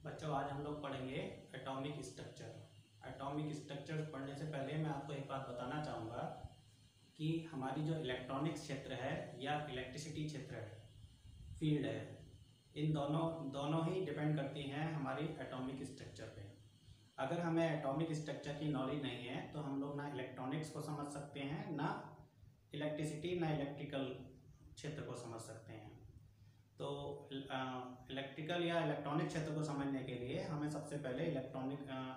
बच्चों आज हम लोग पढ़ेंगे एटॉमिक स्ट्रक्चर। एटॉमिक स्ट्रक्चर पढ़ने से पहले मैं आपको एक बात बताना चाहूँगा कि हमारी जो इलेक्ट्रॉनिक्स क्षेत्र है या इलेक्ट्रिसिटी क्षेत्र है, फील्ड है, इन दोनों ही डिपेंड करती हैं हमारी एटॉमिक स्ट्रक्चर पे। अगर हमें एटॉमिक स्ट्रक्चर की नॉलेज नहीं है तो हम लोग ना इलेक्ट्रॉनिक्स को समझ सकते हैं, ना इलेक्ट्रिसिटी, ना इलेक्ट्रिकल क्षेत्र को समझ सकते हैं। तो इलेक्ट्रिकल या इलेक्ट्रॉनिक क्षेत्र को समझने के लिए हमें सबसे पहले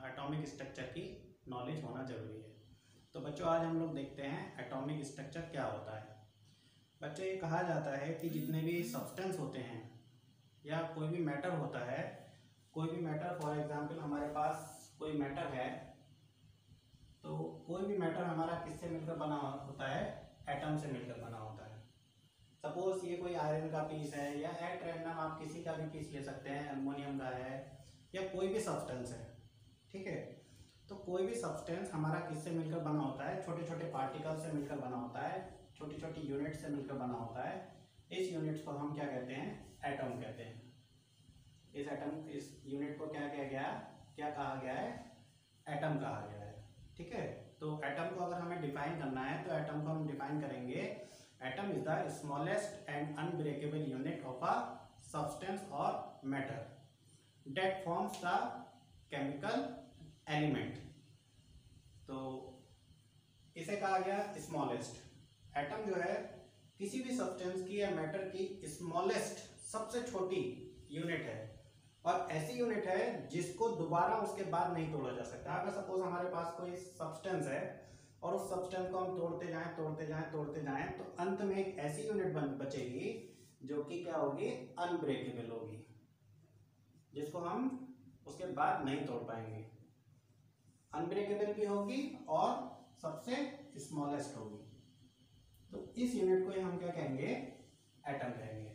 एटॉमिक स्ट्रक्चर की नॉलेज होना जरूरी है। तो बच्चों आज हम लोग देखते हैं एटॉमिक स्ट्रक्चर क्या होता है। बच्चों ये कहा जाता है कि जितने भी सब्सटेंस होते हैं या कोई भी मैटर होता है, कोई भी मैटर, फॉर एग्जांपल हमारे पास कोई मैटर है, तो कोई भी मैटर हमारा किससे मिलकर बना होता है? एटम से मिलकर बना होता है। सपोज ये कोई आयरन का पीस है या एट रैंडम आप किसी का भी पीस ले सकते हैं, एल्युमिनियम का है या कोई भी सब्सटेंस है, ठीक है। तो कोई भी सब्सटेंस हमारा किससे मिलकर बना होता है? छोटे छोटे पार्टिकल से मिलकर बना होता है, छोटी छोटी यूनिट से मिलकर बना होता है। इस यूनिट्स को हम क्या कहते हैं? एटम कहते हैं। इस यूनिट को क्या कहा गया है? एटम कहा गया है, ठीक है। तो एटम को अगर हमें डिफाइन करना है तो एटम को हम डिफाइन करेंगे, atom is the smallest and unbreakable unit of a substance और matter that forms the chemical element. तो इसे कहा गया स्मॉलेस्ट। एटम जो है किसी भी सब्सटेंस की या मैटर की स्मॉलेस्ट, सबसे छोटी यूनिट है, और ऐसी यूनिट है जिसको दोबारा उसके बाद नहीं तोड़ा जा सकता। अगर सपोज हमारे पास कोई सब्सटेंस है और उस सब्सटेंस को हम तोड़ते जाएं तो अंत में एक ऐसी यूनिट बचेगी जो कि क्या होगी? अनब्रेकेबल होगी, जिसको हम उसके बाद नहीं तोड़ पाएंगे। अनब्रेकेबल भी होगी और सबसे स्मॉलेस्ट होगी। तो इस यूनिट को हम क्या कहेंगे? एटम कहेंगे।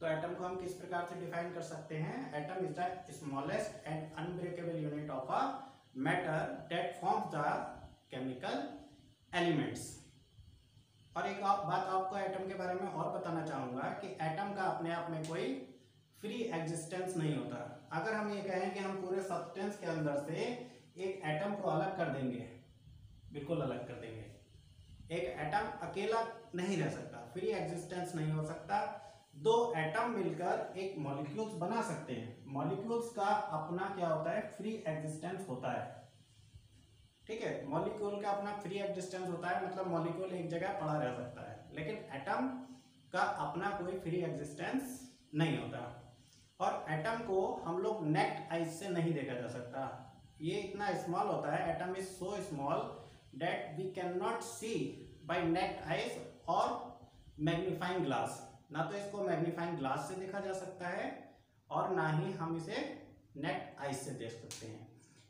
तो एटम को हम किस प्रकार से डिफाइन कर सकते हैं? Atom is the smallest and unbreakable unit of a matter that forms the chemical elements. और एक बात आपको एटम के बारे में और बताना चाहूंगा कि एटम का अपने आप में कोई फ्री एग्जिस्टेंस नहीं होता। अगर हम ये कहें कि हम पूरे सब्सटेंस के अंदर से एक एटम को अलग कर देंगे, बिल्कुल अलग कर देंगे, एक एटम अकेला नहीं रह सकता, फ्री एग्जिस्टेंस नहीं हो सकता। दो एटम मिलकर एक मॉलिक्यूल्स बना सकते हैं। मॉलिक्यूल्स का अपना क्या होता है? फ्री एग्जिस्टेंस होता है, ठीक है। मॉलिक्यूल का अपना फ्री एग्जिस्टेंस होता है, मतलब मॉलिक्यूल एक जगह पड़ा रह सकता है, लेकिन एटम का अपना कोई फ्री एग्जिस्टेंस नहीं होता। और एटम को हम लोग नेक्ड आइज से नहीं देखा जा सकता। ये इतना स्मॉल होता है, atom is so small that we can not see by naked eyes और मैग्नीफाइंग ग्लास। ना तो इसको मैग्नीफाइंग ग्लास से देखा जा सकता है और ना ही हम इसे नेक्ड आइज से देख सकते हैं।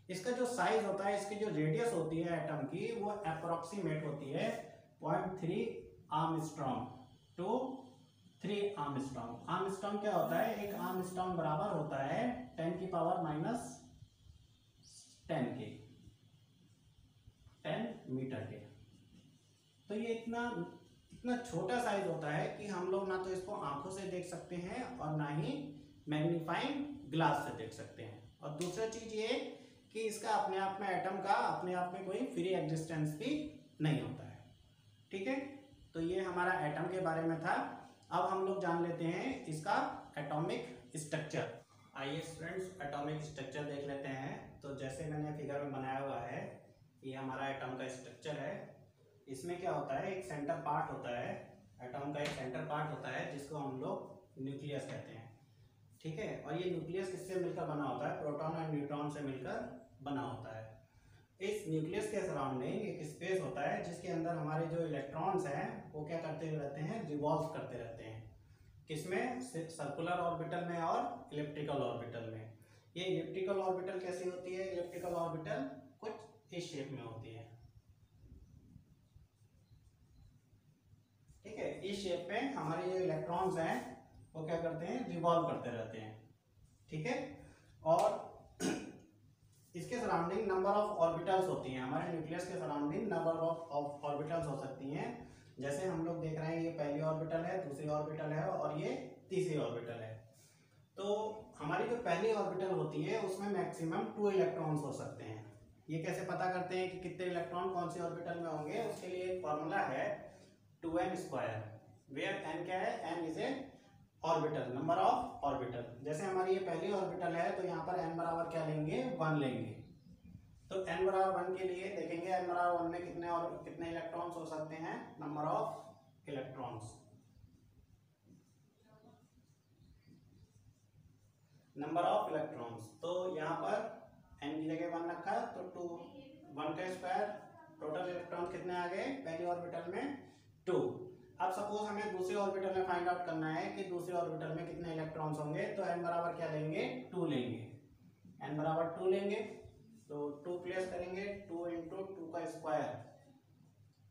इसका जो साइज होता है, इसकी जो रेडियस होती है एटम की, वो अप्रोक्सीमेट होती है 0.3 आर्मस्ट्रॉन्ग टू 3 आर्मस्ट्रॉन्ग। आर्मस्ट्रॉन्ग क्या होता है? एक आर्मस्ट्रॉन्ग बराबर होता है 10 की पावर -10 के, 10 मीटर के। तो ये इतना छोटा साइज होता है कि हम लोग ना तो इसको आंखों से देख सकते हैं और ना ही मैग्नीफाइंग ग्लास से देख सकते हैं। और दूसरा चीज ये कि इसका अपने आप में, एटम का अपने आप में कोई फ्री एग्जिस्टेंस भी नहीं होता है, ठीक है। तो ये हमारा एटम के बारे में था। अब हम लोग जान लेते हैं इसका एटॉमिक स्ट्रक्चर। आइए स्टूडेंट्स एटॉमिक स्ट्रक्चर देख लेते हैं। तो जैसे मैंने फिगर में बनाया हुआ है, ये हमारा एटम का स्ट्रक्चर है। इसमें क्या होता है? एक सेंटर पार्ट होता है, एटम का एक सेंटर पार्ट होता है जिसको हम लोग न्यूक्लियस कहते हैं, ठीक है। और ये न्यूक्लियस किससे मिलकर बना होता है? प्रोटॉन और न्यूट्रॉन से मिलकर बना होता है। इस न्यूक्लियस के सराउंडिंग एक स्पेस होता है जिसके अंदर हमारे जो इलेक्ट्रॉन्स हैं वो क्या करते रहते हैं? रिवॉल्व करते रहते हैं। किसमें? सर्कुलर ऑर्बिटल में और इलिप्टिकल ऑर्बिटल में। ये इलिप्टिकल ऑर्बिटल कैसी होती है? इलिप्टिकल ऑर्बिटल कुछ इस शेप में होती है, ठीक है। इस शेप में हमारे जो इलेक्ट्रॉन्स हैं वो क्या करते हैं? रिवॉल्व करते रहते हैं, ठीक है। और इसके सराउंडिंग नंबर ऑफ ऑर्बिटल्स होती हैं। हमारे न्यूक्लियस के सराउंडिंग नंबर ऑफ ऑर्बिटल्स हो सकती हैं। जैसे हम लोग देख रहे हैं, ये पहली ऑर्बिटल है, दूसरी ऑर्बिटल है और ये तीसरी ऑर्बिटल है। तो हमारी जो पहली ऑर्बिटल होती है उसमें मैक्सिमम 2 इलेक्ट्रॉन्स हो सकते हैं। ये कैसे पता करते हैं कि कितने इलेक्ट्रॉन कौन सी ऑर्बिटल में होंगे? उसके लिए एक फॉर्मूला है 2n², वेयर n क्या है? n is a orbital, number of orbital. जैसे हमारी ये पहली ऑर्बिटल है तो यहाँ पर n बराबर क्या लेंगे? 1 लेंगे। तो n बराबर 1 के लिए देखेंगे n बराबर 1 में कितने इलेक्ट्रॉन्स हो सकते हैं? Number of electrons, number of electrons. तो यहाँ पर n की जगह 1 रखा तो 1 का स्क्वायर, टोटल इलेक्ट्रॉन कितने आ गए पहली ऑर्बिटल में? 2। अब सपोज हमें दूसरी ऑर्बिटल में फाइंड आउट करना है कि दूसरी ऑर्बिटल में कितने इलेक्ट्रॉन्स होंगे, तो n बराबर क्या लेंगे? 2 लेंगे। n बराबर 2 लेंगे तो 2 प्लेस करेंगे, 2 इंटू 2 का स्क्वायर,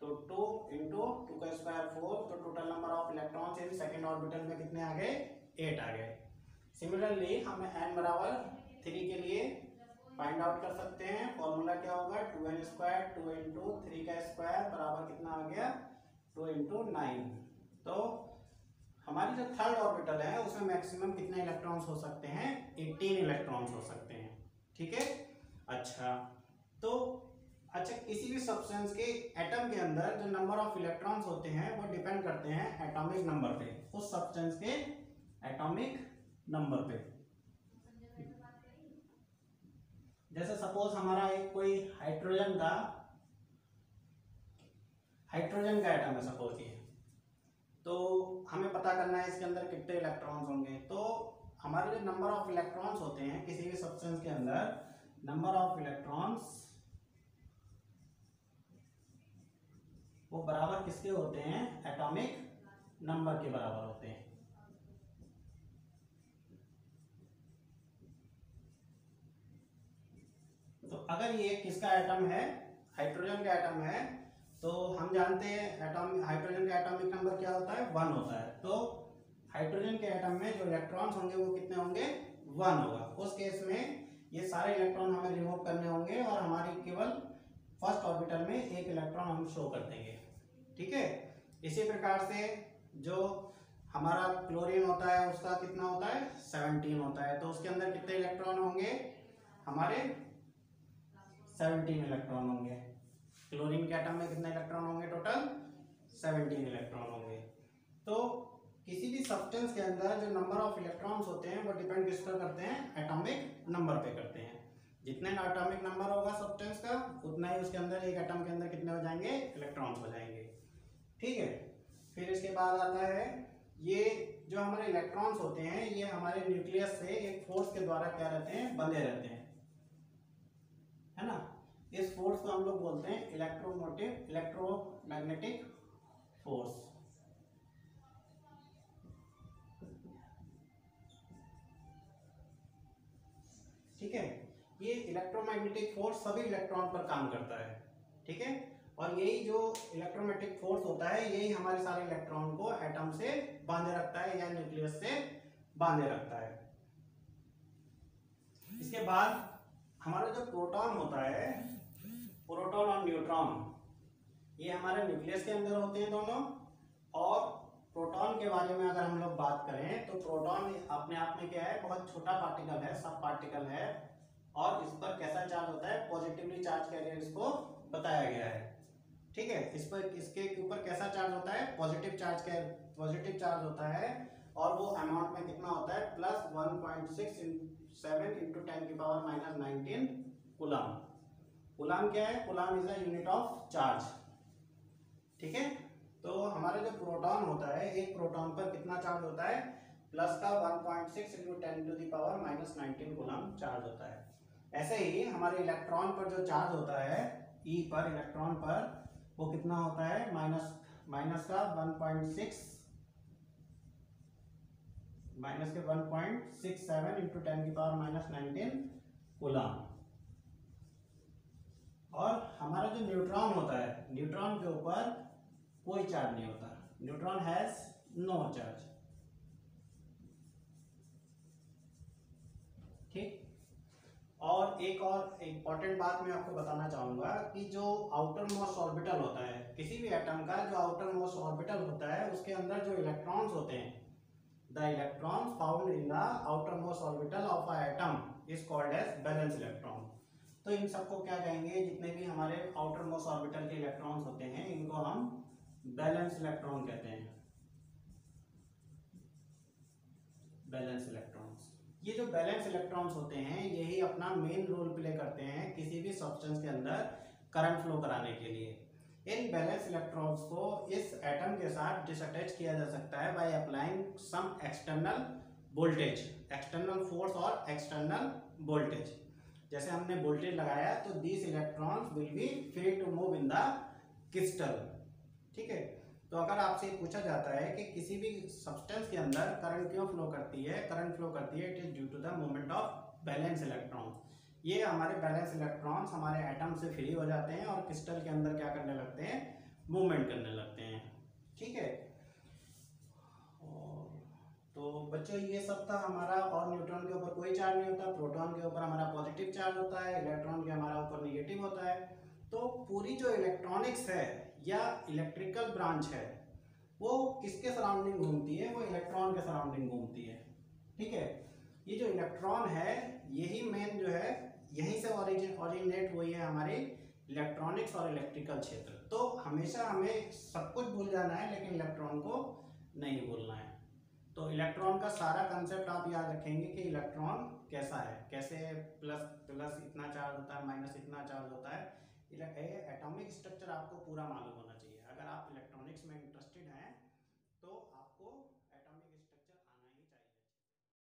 तो 2 इंटू 2 का स्क्वायर 4, तो total number of electrons in second orbital में कितने आ गए? 8 आ गए। सिमिलरली हम n बराबर 3 के लिए फाइंड आउट कर सकते हैं। फॉर्मूला क्या होगा? 2n², 2 इंटू 3 का स्क्वायर बराबर कितना आ गया? 2 इंटू 9। तो हमारी जो थर्ड ऑर्बिटल है उसमें मैक्सिमम कितने इलेक्ट्रॉन्स हो सकते हैं? 18 इलेक्ट्रॉन्स हो सकते हैं। ठीक है। अच्छा किसी भी सब्सटेंस के एटम के अंदर जो नंबर ऑफ इलेक्ट्रॉन्स होते हैं वो डिपेंड करते हैं एटॉमिक नंबर पे, उस सब्सटेंस के एटॉमिक नंबर पे। जैसे सपोज हमारा एक कोई हाइड्रोजन का एटम है सपोज ये, तो हमें पता करना है इसके अंदर कितने इलेक्ट्रॉन्स होंगे। तो हमारे जो नंबर ऑफ इलेक्ट्रॉन्स होते हैं किसी भी सब्सटेंस के अंदर, नंबर ऑफ इलेक्ट्रॉन्स वो बराबर किसके होते हैं? एटॉमिक नंबर के बराबर होते हैं। तो अगर ये किसका एटम है? हाइड्रोजन का एटम है, तो हम जानते हैं हाइड्रोजन का एटॉमिक नंबर क्या होता है? 1 होता है। तो हाइड्रोजन के एटम में जो इलेक्ट्रॉन्स होंगे वो कितने होंगे? 1 होगा। उस केस में ये सारे इलेक्ट्रॉन हमें रिमूव करने होंगे और हमारी केवल फर्स्ट ऑर्बिटल में एक इलेक्ट्रॉन हम शो कर देंगे। ठीक है। इसी प्रकार से जो हमारा क्लोरीन होता है उसका कितना होता है? 17 होता है। तो उसके अंदर कितने इलेक्ट्रॉन होंगे? हमारे 17 इलेक्ट्रॉन होंगे। क्लोरीन के एटम में कितने इलेक्ट्रॉन होंगे? टोटल 17 इलेक्ट्रॉन होंगे। तो किसी भी सब्सटेंस के अंदर जो नंबर ऑफ इलेक्ट्रॉन्स होते हैं वो डिपेंड किस पर करते हैं? एटॉमिक नंबर पे करते हैं। जितने एटॉमिक नंबर होगा सब्सटेंस का उतना ही उसके अंदर एक एटम के अंदर कितने हो जाएंगे? इलेक्ट्रॉन्स हो जाएंगे। ठीक है। फिर इसके बाद आता है ये जो हमारे इलेक्ट्रॉन्स होते हैं ये हमारे न्यूक्लियस से एक फोर्स के द्वारा क्या रहते हैं? बंधे रहते हैं, है ना। इस फोर्स को हम लोग बोलते हैं इलेक्ट्रोमैग्नेटिक फोर्स। ठीक है। ये इलेक्ट्रोमैग्नेटिक फोर्स सभी इलेक्ट्रॉन पर काम करता है। ठीक है। और यही जो इलेक्ट्रोमैग्नेटिक फोर्स होता है यही हमारे सारे इलेक्ट्रॉन को एटम से बांधे रखता है या न्यूक्लियस से बांधे रखता है। इसके बाद हमारा जो प्रोटॉन होता है, प्रोटॉन और न्यूट्रॉन, ये हमारे न्यूक्लियस के अंदर होते हैं दोनों। और प्रोटॉन के बारे में अगर हम लोग बात करें तो प्रोटॉन अपने आप में क्या है? बहुत छोटा पार्टिकल है, सब पार्टिकल है। और इस पर कैसा चार्ज होता है? पॉजिटिवली चार्ज कैरियर इसको बताया गया है। ठीक है। इस पर इसके ऊपर कैसा चार्ज होता है? पॉजिटिव चार्ज होता है। और वो अमाउंट में कितना होता है? Plus 1.67 into 10⁻⁻19 coulomb. कूलम क्या है? Coulomb is a unit of charge. ठीक है। तो हमारा जो प्रोटॉन होता है, एक प्रोटॉन पर कितना चार्ज होता है? प्लस का 1.6 इंटू 10⁻⁻19 कूलम चार्ज होता है। ऐसे ही हमारे इलेक्ट्रॉन पर जो चार्ज होता है ई पर, इलेक्ट्रॉन पर, वो कितना होता है? माइनस का 1.67 इंटू 10⁻⁻19 कूलम। और हमारा जो न्यूट्रॉन होता है, न्यूट्रॉन के ऊपर कोई चार्ज नहीं होता। Neutron has no charge. ठीक। और एक इम्पॉर्टेंट बात मैं आपको बताना चाहूंगा कि जो आउटर मोस्ट ऑर्बिटल होता है किसी भी एटम का, जो आउटर मोस्ट ऑर्बिटल होता है उसके अंदर जो इलेक्ट्रॉन्स होते हैं the electron found in the outermost orbital of a atom is called as valence electron. तो इन सबको क्या कहेंगे, जितने भी हमारे आउटर मोस्ट ऑर्बिटल के इलेक्ट्रॉन्स होते हैं इनको हम बैलेंस इलेक्ट्रॉन कहते हैं। बैलेंस इलेक्ट्रॉन्स, ये जो बैलेंस इलेक्ट्रॉन्स होते हैं यही अपना मेन रोल प्ले करते हैं किसी भी सब्सटेंस के अंदर करंट फ्लो कराने के लिए। इन बैलेंस इलेक्ट्रॉन्स को इस एटम के साथ डिसअटैच किया जा सकता है by applying some external voltage, external force और एक्सटर्नल वोल्टेज। जैसे हमने वोल्टेज लगाया तो these electrons will be free to move in the crystal. ठीक है, तो अगर आपसे पूछा जाता है कि किसी भी सब्सटेंस के अंदर करंट क्यों फ्लो करती है, करंट फ्लो करती है, it is due to the movement of valence electron. ये हमारे बैलेंस इलेक्ट्रॉन्स हमारे एटम से फ्री हो जाते हैं और क्रिस्टल के अंदर क्या करने लगते हैं, मूवमेंट करने लगते हैं। ठीक है, तो बच्चों ये सब था हमारा। और न्यूट्रॉन के ऊपर कोई चार्ज नहीं होता, प्रोटॉन के ऊपर हमारा पॉजिटिव चार्ज होता है, इलेक्ट्रॉन के हमारा ऊपर निगेटिव होता है। तो पूरी जो इलेक्ट्रॉनिक्स है या इलेक्ट्रिकल ब्रांच है वो किसके सराउंडिंग घूमती है, वो इलेक्ट्रॉन के सराउंडिंग घूमती है। ठीक है, ये जो इलेक्ट्रॉन है यही मेन जो है, यहीं से ऑरिजिनेट हुई है हमारी इलेक्ट्रॉनिक्स और इलेक्ट्रिकल क्षेत्र। तो हमेशा हमें सब कुछ भूल जाना है लेकिन इलेक्ट्रॉन को नहीं भूलना है। तो इलेक्ट्रॉन का सारा कंसेप्ट आप याद रखेंगे कि इलेक्ट्रॉन कैसा है, कैसे प्लस प्लस इतना चार्ज होता है, माइनस इतना चार्ज होता है। एटॉमिक स्ट्रक्चर आपको पूरा मालूम होना चाहिए। अगर आप इलेक्ट्रॉनिक्स में इंटरेस्टेड हैं तो आपको